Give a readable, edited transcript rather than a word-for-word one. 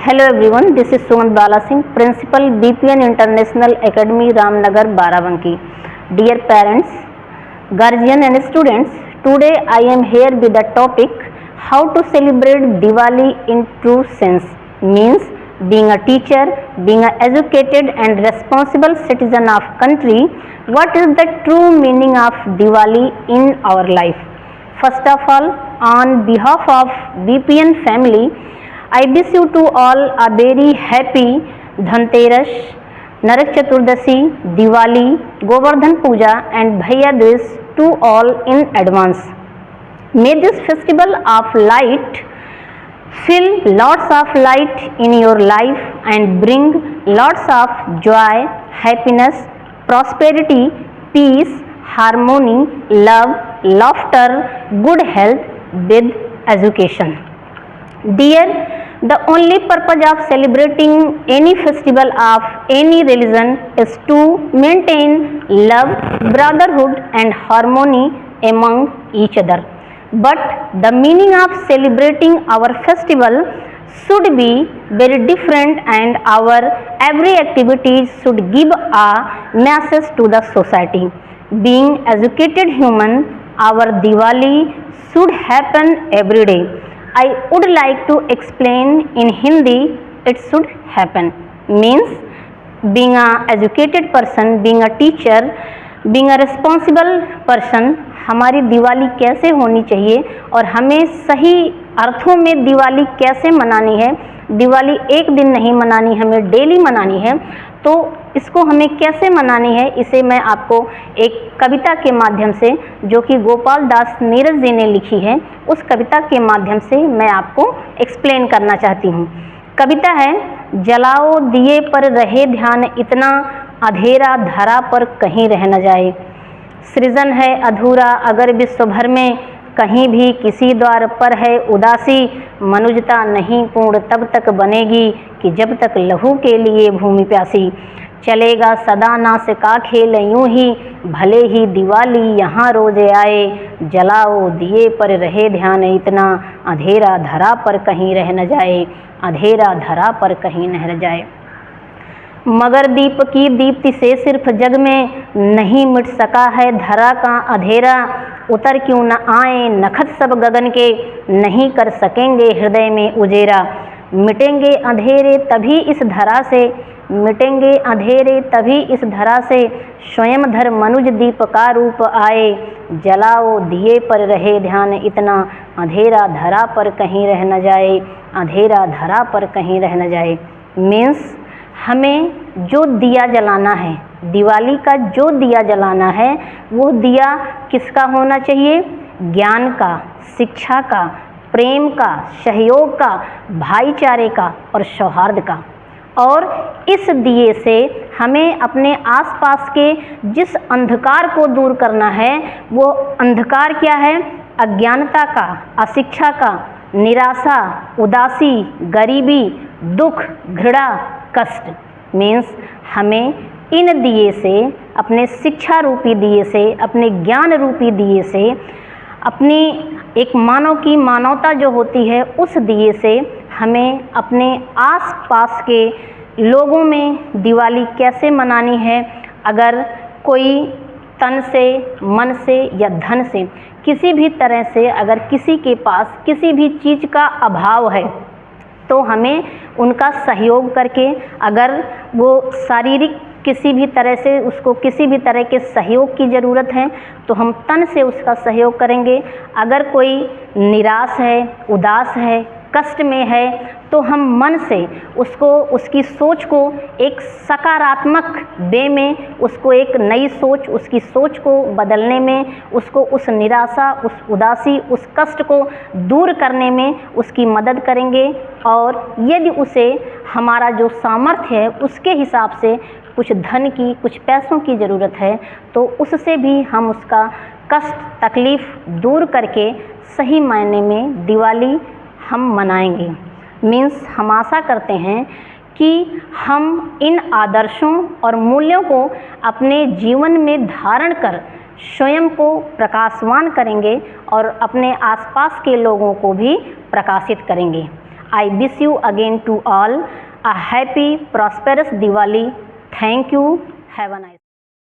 Hello everyone, this is Sumant Bala Singh, Principal BPN International Academy, Ramnagar, Barabanki. Dear parents, guardian and students, today I am here with the topic how to celebrate Diwali in true sense, means being a teacher, being an educated and responsible citizen of country. What is the true meaning of Diwali in our life? First of all, on behalf of BPN family, I wish you to all a very happy Dhanteras, Narak Chaturdasi, Diwali, Govardhan Puja and Bhaiya Dooj to all in advance. May this festival of light fill lots of light in your life and bring lots of joy, happiness, prosperity, peace, harmony, love, laughter, good health with education. Dear, the only purpose of celebrating any festival of any religion is to maintain love, brotherhood and harmony among each other. But the meaning of celebrating our festival should be very different and our every activity should give a message to the society. Being educated human, our Diwali should happen every day. I would like to explain in Hindi, it should happen. Means being a educated person, being a teacher, being a responsible person, हमारी दिवाली कैसे होनी चाहिए और हमें सही अर्थों में दिवाली कैसे मनानी है। दिवाली एक दिन नहीं मनानी, हमें डेली मनानी है। तो इसको हमें कैसे मनानी है, इसे मैं आपको एक कविता के माध्यम से, जो कि गोपाल दास नीरज जी ने लिखी है, उस कविता के माध्यम से मैं आपको एक्सप्लेन करना चाहती हूँ। कविता है, जलाओ दिए पर रहे ध्यान इतना, अंधेरा धरा पर कहीं रह न जाए। सृजन है अधूरा अगर विश्व भर में, कहीं भी किसी द्वार पर है उदासी। मनुजता नहीं पूर्ण तब तक बनेगी कि जब तक लहू के लिए भूमि प्यासी। चलेगा सदा नाश का खेल यूं ही, भले ही दिवाली यहाँ रोज आए। जलाओ दिए पर रहे ध्यान इतना, अंधेरा धरा पर कहीं रह न जाए। अंधेरा धरा पर कहीं न रह जाए। मगर दीप की दीप्ति से सिर्फ जग में नहीं मिट सका है धरा का अंधेरा। उतर क्यों न आए नखत सब गगन के, नहीं कर सकेंगे हृदय में उजेरा। मिटेंगे अंधेरे तभी इस धरा से, मिटेंगे अंधेरे तभी इस धरा से, स्वयं धर मनुज दीप का रूप आए। जलाओ दिए पर रहे ध्यान इतना, अंधेरा धरा पर कहीं रह न जाए। अंधेरा धरा पर कहीं रह न जाए। मीन्स हमें जो दिया जलाना है, दिवाली का जो दिया जलाना है, वो दिया किसका होना चाहिए? ज्ञान का, शिक्षा का, प्रेम का, सहयोग का, भाईचारे का और सौहार्द का। और इस दिए से हमें अपने आसपास के जिस अंधकार को दूर करना है, वो अंधकार क्या है? अज्ञानता का, अशिक्षा का, निराशा, उदासी, गरीबी, दुख, घृणा, कष्ट। मीन्स हमें इन दिए से, अपने शिक्षा रूपी दिए से, अपने ज्ञान रूपी दिए से, अपनी एक मानव की मानवता जो होती है, उस दिए से हमें अपने आस पास के लोगों में दिवाली कैसे मनानी है। अगर कोई तन से, मन से या धन से, किसी भी तरह से अगर किसी के पास किसी भी चीज़ का अभाव है, तो हमें उनका सहयोग करके, अगर वो शारीरिक किसी भी तरह से, उसको किसी भी तरह के सहयोग की ज़रूरत है, तो हम तन से उसका सहयोग करेंगे। अगर कोई निराश है, उदास है, कष्ट में है, तो हम मन से उसको, उसकी सोच को एक सकारात्मक वे में, उसको एक नई सोच, उसकी सोच को बदलने में, उसको उस निराशा, उस उदासी, उस कष्ट को दूर करने में उसकी मदद करेंगे। और यदि उसे हमारा जो सामर्थ्य है उसके हिसाब से कुछ धन की, कुछ पैसों की ज़रूरत है, तो उससे भी हम उसका कष्ट, तकलीफ़ दूर करके सही मायने में दिवाली हम मनाएंगे। मीन्स हम आशा करते हैं कि हम इन आदर्शों और मूल्यों को अपने जीवन में धारण कर स्वयं को प्रकाशवान करेंगे और अपने आसपास के लोगों को भी प्रकाशित करेंगे। I wish you again to all a happy, prosperous Diwali. Thank you. Have a nice day.